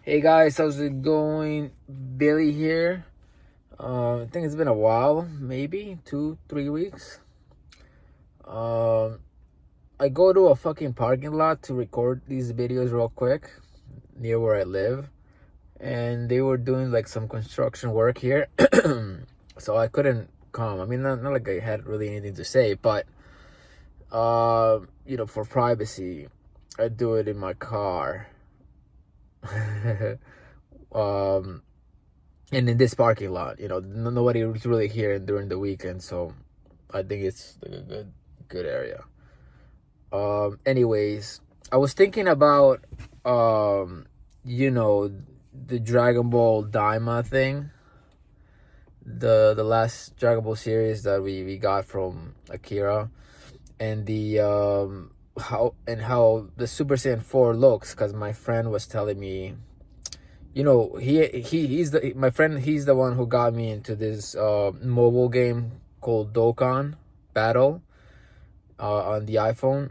Hey guys, how's it going? Billy here. I think it's been a while, maybe 2, 3 weeks. Um, I go to a fucking parking lot to record these videos real quick near where I live, and they were doing like some construction work here, so I couldn't come. I mean, not like I had really anything to say, but for privacy, I do it in my car. um and in this parking lot, nobody was really here during the weekend, so I think it's like a good area. Anyways, I was thinking about you know the Dragon Ball Daima thing, the last Dragon Ball series that we got from Akira, and the how the Super Saiyan 4 looks, because my friend was telling me, he's my friend. He's the one who got me into this mobile game called Dokkan Battle on the iPhone.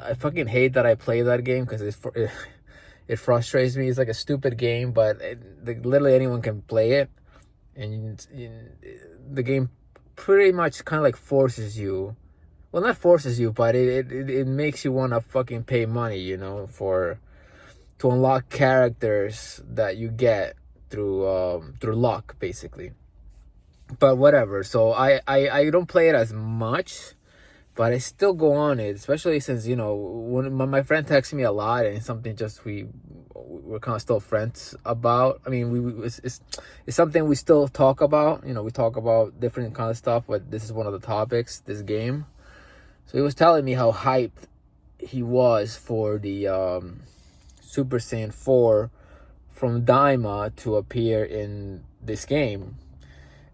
I fucking hate that I play that game because it frustrates me. It's like a stupid game, but literally anyone can play it, and the game pretty much kind of like forces you. Well, not forces you, but it makes you want to fucking pay money, for to unlock characters that you get through luck, basically. But whatever. So I don't play it as much, but I still go on it, especially since when my friend texts me a lot, and it's something just we're kind of still friends about. I mean, it's something we still talk about. We talk about different kind of stuff, but this is one of the topics. This game. So he was telling me how hyped he was for the Super Saiyan 4 from Daima to appear in this game.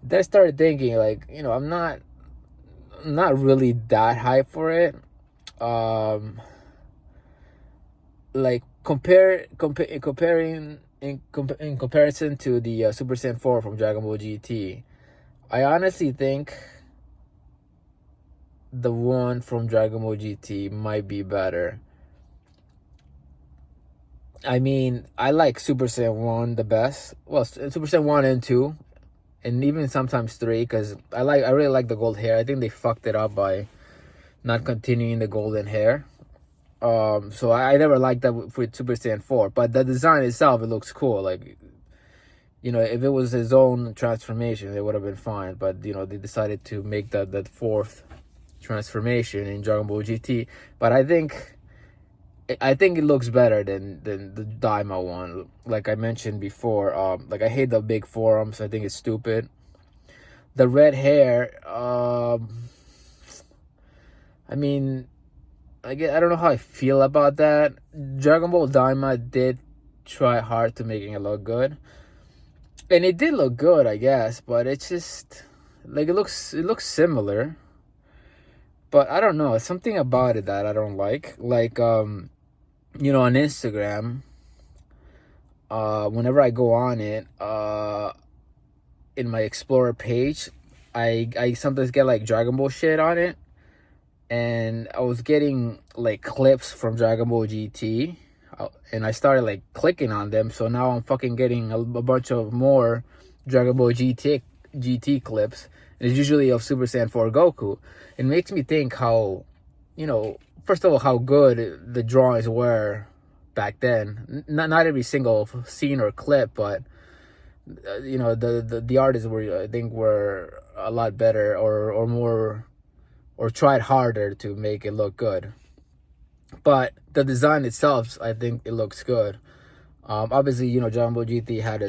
Then I started thinking, like, I'm not really that hyped for it. Like comparing in comparison to the Super Saiyan 4 from Dragon Ball GT, I honestly think the one from Dragon Ball GT might be better. I mean, I like Super Saiyan 1 the best. Well, Super Saiyan 1 and 2, and even sometimes 3, because I really like the gold hair. I think they fucked it up by not continuing the golden hair. So I never liked that with Super Saiyan 4, but the design itself, it looks cool. Like, if it was his own transformation, it would have been fine. But, they decided to make that fourth transformation in Dragon Ball GT. But I think it looks better than the Daima one. Like I mentioned before, like I hate the big forearms. I think it's stupid. The red hair, I mean, I don't know how I feel about that. Dragon Ball Daima did try hard to making it look good, and it did look good, I guess. But it's just like it looks similar, but I don't know. It's something about it that I don't like. Like on Instagram, whenever I go on it, in my Explorer page, I sometimes get like Dragon Ball shit on it, and I was getting like clips from Dragon Ball GT, and I started like clicking on them. So now I'm fucking getting a bunch of more Dragon Ball GT clips, and it's usually of Super Saiyan 4 Goku. It makes me think how, first of all, how good the drawings were back then. Not every single scene or clip, but the artists were a lot better, or more, or tried harder to make it look good. But the design itself, I think it looks good. Obviously, Dragon Ball GT had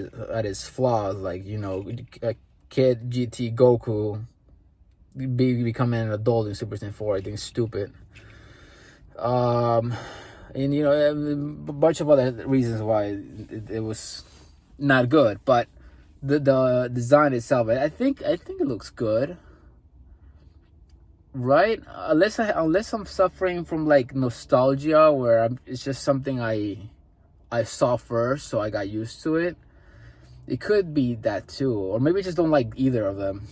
its flaws, like a kid GT Goku becoming an adult in Super Saiyan 4. I think is stupid. And a bunch of other reasons why it was not good. But the design itself, I think it looks good, right? Unless I'm suffering from like nostalgia, where it's just something I saw first, so I got used to it. It could be that too, or maybe I just don't like either of them.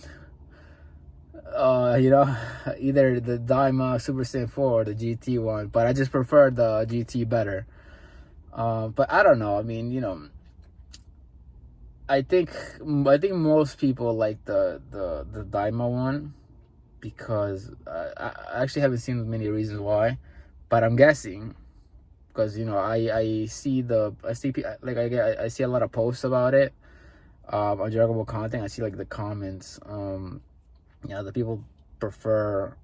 Either the Daima Super Saiyan 4 or the GT one, but I just prefer the GT better. But I don't know. I mean, you know, I think most people like the Daima one, because I actually haven't seen many reasons why, but I'm guessing because, you know, I see like I see a lot of posts about it on Dragon Ball content. I see like the comments. Yeah, the people prefer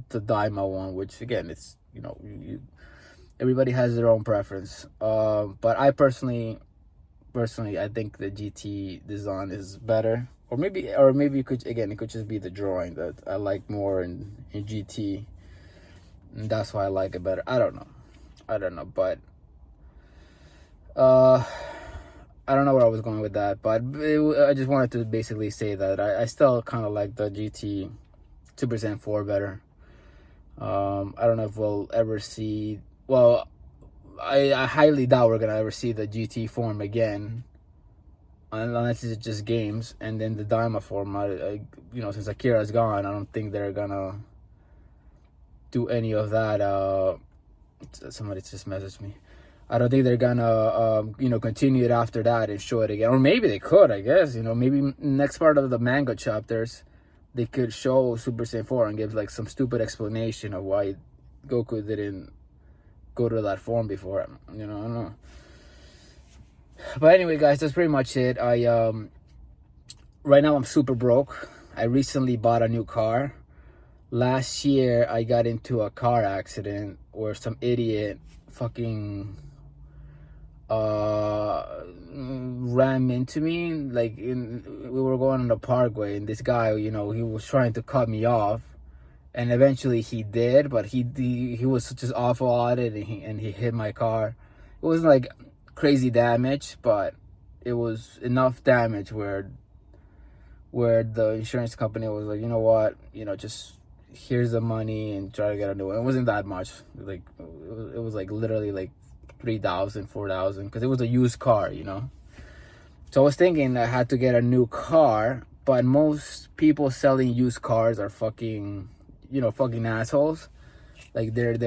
the Daima one, which again, it's, you know, everybody has their own preference. But I personally, I think the GT design is better, or maybe it could just be the drawing that I like more in GT, and that's why I like it better. I don't know, but I don't know where I was going with that, but I just wanted to basically say that I still kind of like the GT Super Saiyan 4 better. I don't know if we'll ever see. Well, I highly doubt we're gonna ever see the GT form again, unless it's just games. And then the Daima form, you know, since Akira's gone, I don't think they're gonna do any of that. Somebody just messaged me. I don't think they're gonna, you know, continue it after that and show it again. Or maybe they could, I guess. You know, maybe next part of the manga chapters, they could show Super Saiyan 4 and give like some stupid explanation of why Goku didn't go to that form before. You know, I don't know. But anyway, guys, that's pretty much it. Right now I'm super broke. I recently bought a new car. Last year I got into a car accident where some idiot fucking ran into me. Like, we were going on the parkway, and this guy, you know, he was trying to cut me off, and eventually he did, but he was just awful at it, and he hit my car. It wasn't like crazy damage, but it was enough damage where the insurance company was like, you know what, you know, just here's the money and try to get a new one. It wasn't that much. Like, it was like literally like 3,000, 4,000, because it was a used car, you know. So I was thinking I had to get a new car, but most people selling used cars are fucking, you know, fucking assholes. Like, they're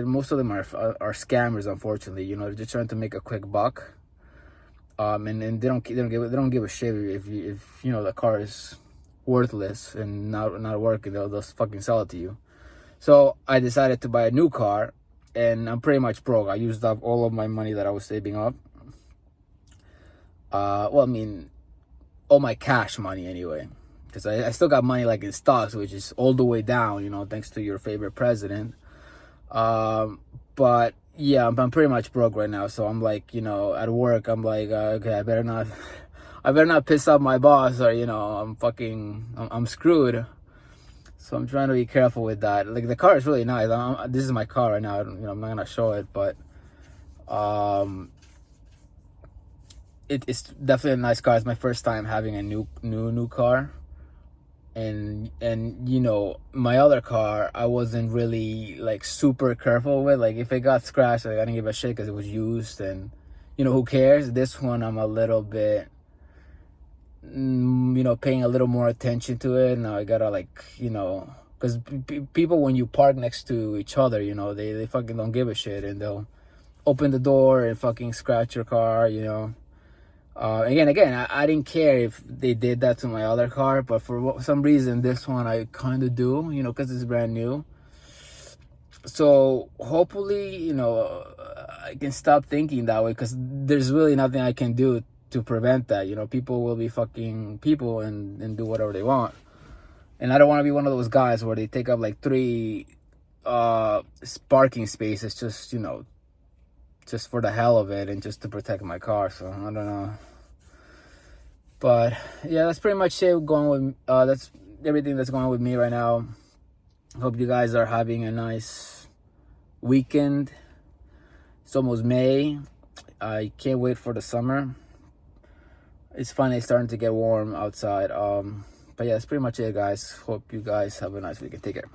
most of them are scammers, unfortunately. You know, they're just trying to make a quick buck. And they don't give a shit if you know the car is worthless and not working. They'll just fucking sell it to you. So I decided to buy a new car, and I'm pretty much broke. I used up all of my money that I was saving up. Well, I mean, all my cash money anyway, because I still got money like in stocks, which is all the way down, you know, thanks to your favorite president. But yeah, I'm pretty much broke right now. So I'm like, you know, at work, I'm like, okay, I better not piss off my boss, or, you know, I'm screwed. So I'm trying to be careful with that. Like, the car is really nice. This is my car right now. You know, I'm not gonna show it, but it's definitely a nice car. It's my first time having a new car, and you know, my other car I wasn't really like super careful with. Like, if it got scratched, like, I didn't give a shit because it was used, and, you know, who cares. This one I'm a little bit, you know, paying a little more attention to it. Now I gotta, like, you know, because people, when you park next to each other, you know, they fucking don't give a shit, and they'll open the door and fucking scratch your car, you know. Again, I didn't care if they did that to my other car, but for some reason this one I kind of do, you know, because it's brand new. So hopefully, you know, I can stop thinking that way, because there's really nothing I can do to prevent that. You know, people will be fucking people and do whatever they want. And I don't want to be one of those guys where they take up like 3 parking spaces just, you know, just for the hell of it and just to protect my car. So I don't know. But yeah, that's pretty much it going with that's everything that's going on with me right now. Hope you guys are having a nice weekend. It's almost May. I can't wait for the summer. It's finally starting to get warm outside. But yeah, that's pretty much it, guys. Hope you guys have a nice weekend. Take care.